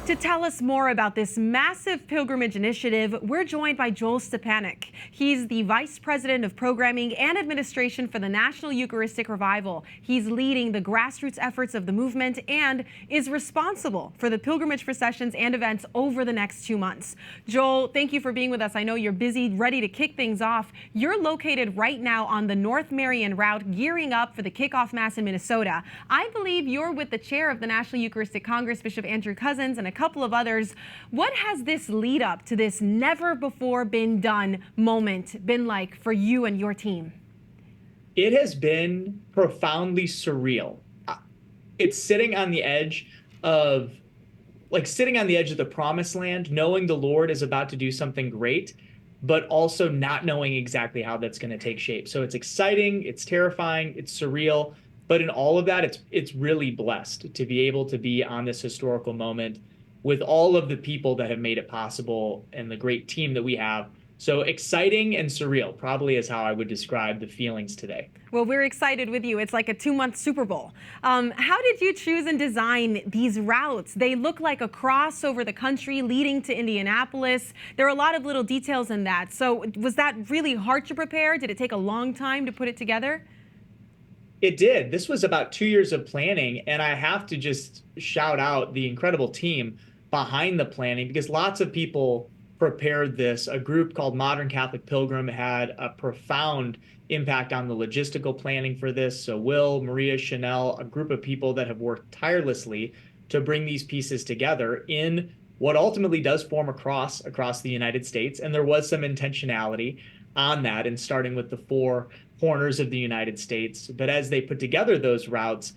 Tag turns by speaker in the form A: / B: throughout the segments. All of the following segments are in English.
A: To tell us more about this massive pilgrimage initiative, we're joined by Joel Stepanek. He's the Vice President of Programming and Administration for the National Eucharistic Revival. He's leading the grassroots efforts of the movement and is responsible for the pilgrimage processions and events over the next 2 months. Joel, thank you for being with us. I know you're busy, ready to kick things off. You're located right now on the North Marion route, gearing up for the kickoff Mass in Minnesota. I believe you're with the chair of the National Eucharistic Congress, Bishop Andrew Cousins, and a couple of others. What has this lead up to this never before been done moment been like for you and your team?
B: It has been profoundly surreal. It's sitting on the edge of the promised land, knowing the Lord is about to do something great, but also not knowing exactly how that's going to take shape. So it's exciting, it's terrifying, it's surreal, but in all of that, it's really blessed to be able to be on this historical moment with all of the people that have made it possible and the great team that we have. So exciting and surreal probably is how I would describe the feelings today.
A: Well, we're excited with you. It's like a 2-month Super Bowl. How did you choose and design these routes? They look like a cross over the country leading to Indianapolis. There are a lot of little details in that. So was that really hard to prepare? Did it take a long time to put it together?
B: It did. This was about 2 years of planning, and I have to just shout out the incredible team behind the planning because lots of people prepared this. A group called Modern Catholic Pilgrim had a profound impact on the logistical planning for this. So Will, Maria, Chanel, a group of people that have worked tirelessly to bring these pieces together in what ultimately does form a cross across the United States. And there was some intentionality on that, and starting with the 4 corners of the United States. But as they put together those routes,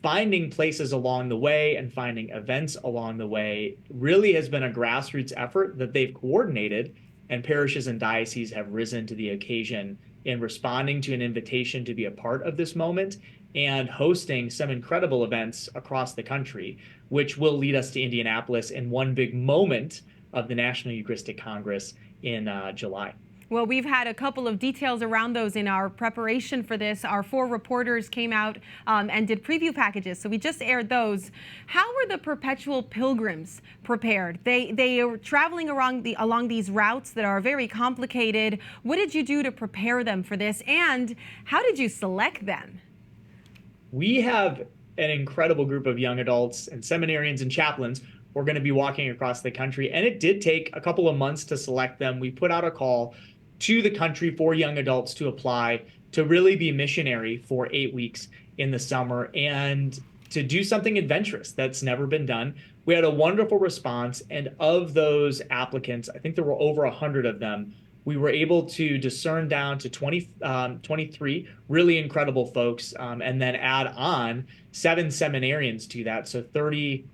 B: finding places along the way and finding events along the way really has been a grassroots effort that they've coordinated, and parishes and dioceses have risen to the occasion in responding to an invitation to be a part of this moment and hosting some incredible events across the country, which will lead us to Indianapolis in one big moment of the National Eucharistic Congress in July.
A: Well, we've had a couple of details around those in our preparation for this. Our 4 reporters came out and did preview packages, so we just aired those. How were the perpetual pilgrims prepared? They are traveling along these routes that are very complicated. What did you do to prepare them for this, and how did you select them?
B: We have an incredible group of young adults and seminarians and chaplains. We're going to be walking across the country, and it did take a couple of months to select them. We put out a call to the country for young adults to apply to really be missionary for 8 weeks in the summer and to do something adventurous that's never been done. We had a wonderful response, and of those applicants, I think there were over 100 of them. We were able to discern down to 23 really incredible folks, and then add on 7 seminarians to that, so 30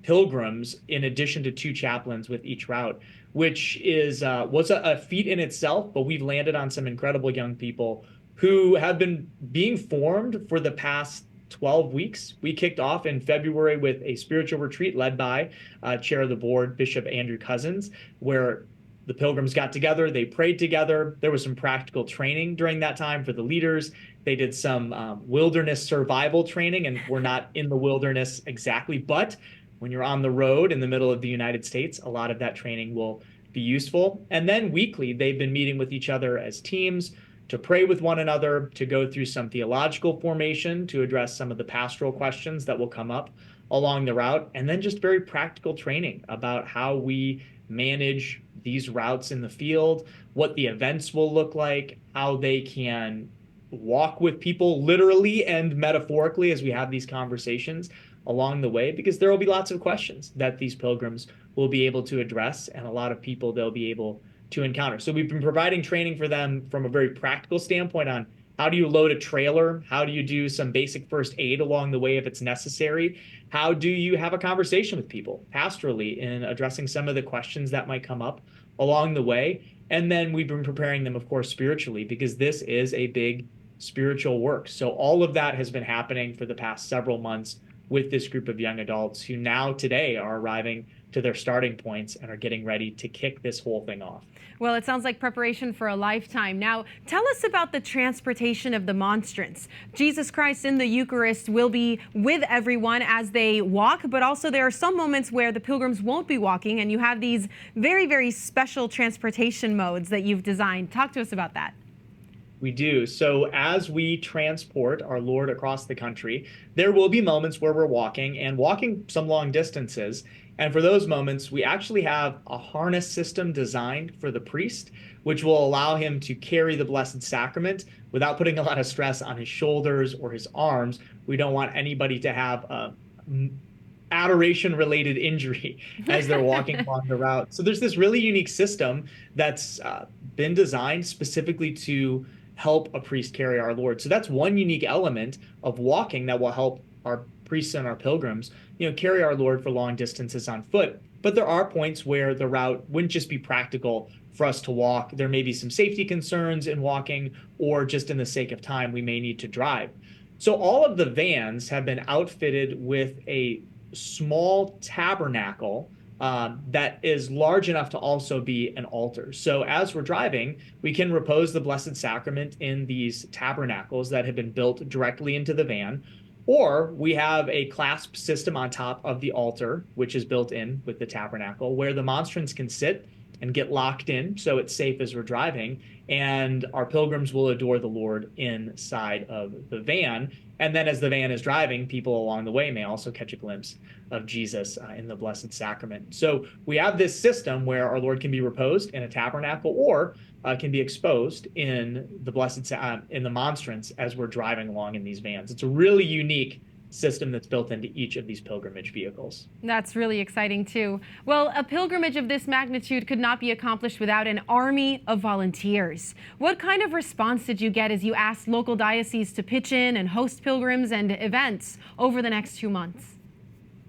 B: pilgrims in addition to 2 chaplains with each route, which was a feat in itself. But we've landed on some incredible young people who have been being formed for the past 12 weeks. We kicked off in February with a spiritual retreat led by Chair of the Board, Bishop Andrew Cousins, where the pilgrims got together, they prayed together. There was some practical training during that time for the leaders. They did some wilderness survival training, and we're not in the wilderness exactly, but when you're on the road in the middle of the United States, a lot of that training will be useful. And then weekly, they've been meeting with each other as teams to pray with one another, to go through some theological formation, to address some of the pastoral questions that will come up along the route, and then just very practical training about how we manage these routes in the field, what the events will look like, how they can walk with people literally and metaphorically as we have these conversations along the way, because there will be lots of questions that these pilgrims will be able to address, and a lot of people they'll be able to encounter. So we've been providing training for them from a very practical standpoint on how do you load a trailer, how do you do some basic first aid along the way if it's necessary, how do you have a conversation with people pastorally in addressing some of the questions that might come up along the way. And then we've been preparing them, of course, spiritually, because this is a big spiritual work. So all of that has been happening for the past several months with this group of young adults who now today are arriving to their starting points and are getting ready to kick this whole thing off.
A: Well, it sounds like preparation for a lifetime. Now, tell us about the transportation of the Monstrance. Jesus Christ in the Eucharist will be with everyone as they walk, but also there are some moments where the pilgrims won't be walking, and you have these very, very special transportation modes that you've designed. Talk to us about that.
B: We do. So as we transport our Lord across the country, there will be moments where we're walking and walking some long distances. And for those moments, we actually have a harness system designed for the priest, which will allow him to carry the Blessed Sacrament without putting a lot of stress on his shoulders or his arms. We don't want anybody to have a adoration-related injury as they're walking along the route. So there's this really unique system that's been designed specifically to help a priest carry our Lord. So that's one unique element of walking that will help our priests and our pilgrims, carry our Lord for long distances on foot. But there are points where the route wouldn't just be practical for us to walk. There may be some safety concerns in walking, or just in the sake of time, we may need to drive. So all of the vans have been outfitted with a small tabernacle that is large enough to also be an altar. So as we're driving, we can repose the Blessed Sacrament in these tabernacles that have been built directly into the van, or we have a clasp system on top of the altar, which is built in with the tabernacle, where the monstrance can sit and get locked in so it's safe as we're driving, and our pilgrims will adore the Lord inside of the van. And then as the van is driving, people along the way may also catch a glimpse of Jesus in the Blessed Sacrament. So we have this system where our Lord can be reposed in a tabernacle, or can be exposed in the in the monstrance as we're driving along in these vans. It's a really unique system that's built into each of these pilgrimage vehicles.
A: That's really exciting too. Well, a pilgrimage of this magnitude could not be accomplished without an army of volunteers. What kind of response did you get as you asked local dioceses to pitch in and host pilgrims and events over the next 2 months?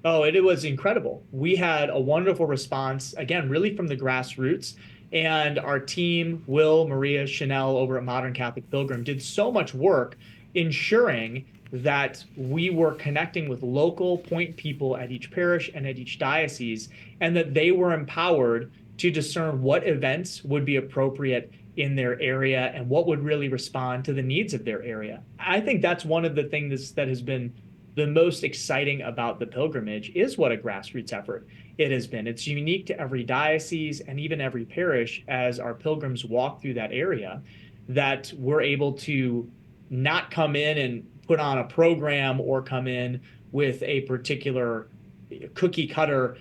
B: Oh, it was incredible. We had a wonderful response, again, really from the grassroots. And our team, Will, Maria, Chanel over at Modern Catholic Pilgrim, did so much work ensuring that we were connecting with local point people at each parish and at each diocese, and that they were empowered to discern what events would be appropriate in their area and what would really respond to the needs of their area. I think that's one of the things that has been the most exciting about the pilgrimage, is what a grassroots effort it has been. It's unique to every diocese and even every parish as our pilgrims walk through that area, that we're able to not come in and put on a program or come in with a particular cookie cutter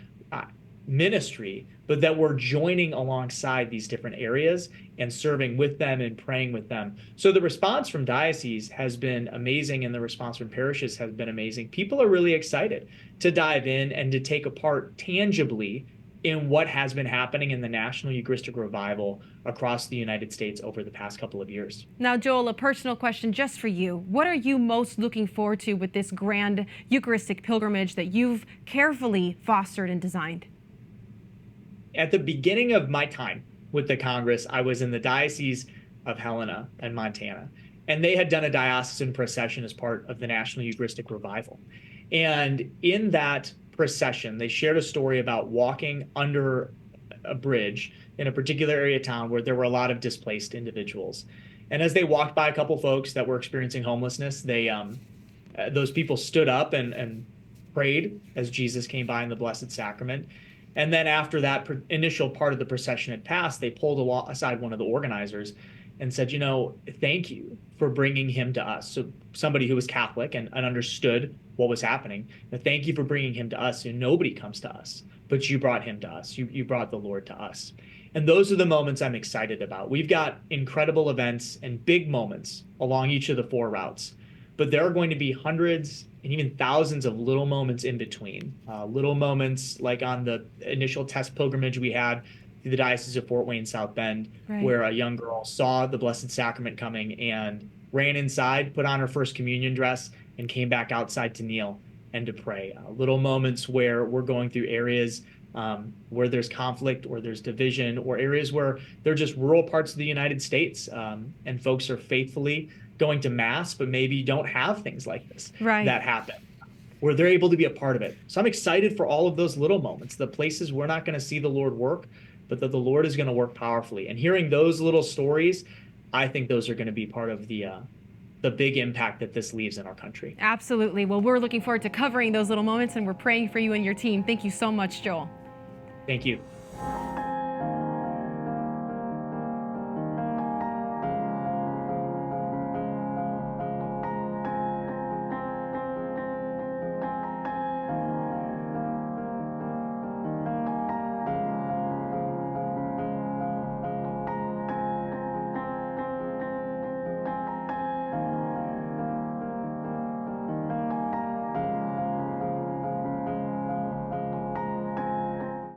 B: ministry, but that we're joining alongside these different areas and serving with them and praying with them. So the response from dioceses has been amazing, and the response from parishes has been amazing. People are really excited to dive in and to take a part tangibly in what has been happening in the National Eucharistic Revival across the United States over the past couple of years.
A: Now, Joel, a personal question just for you. What are you most looking forward to with this grand Eucharistic pilgrimage that you've carefully fostered and designed?
B: At the beginning of my time with the Congress, I was in the Diocese of Helena in Montana, and they had done a diocesan procession as part of the National Eucharistic Revival. And in that procession, they shared a story about walking under a bridge in a particular area of town where there were a lot of displaced individuals. And as they walked by a couple folks that were experiencing homelessness, those people stood up and prayed as Jesus came by in the Blessed Sacrament. And then after that initial part of the procession had passed, they pulled aside one of the organizers and said, thank you for bringing him to us. So somebody who was Catholic and understood what was happening. Thank you for bringing him to us. Nobody comes to us, but you brought him to us. You brought the Lord to us. And those are the moments I'm excited about. We've got incredible events and big moments along each of the 4 routes, but there are going to be hundreds and even thousands of little moments in between. Little moments like on the initial test pilgrimage we had through the Diocese of Fort Wayne, South Bend, right, where a young girl saw the Blessed Sacrament coming and ran inside, put on her first communion dress, and came back outside to kneel and to pray. Little moments where we're going through areas where there's conflict or there's division, or areas where they're just rural parts of the United States, and folks are faithfully going to Mass, but maybe don't have things like this that happen. where they're able to be a part of it. So I'm excited for all of those little moments, the places we're not going to see the Lord work, but that the Lord is going to work powerfully. And hearing those little stories, I think those are going to be part of the big impact that this leaves in our country.
A: Absolutely. Well, we're looking forward to covering those little moments, and we're praying for you and your team. Thank you so much, Joel.
B: Thank you.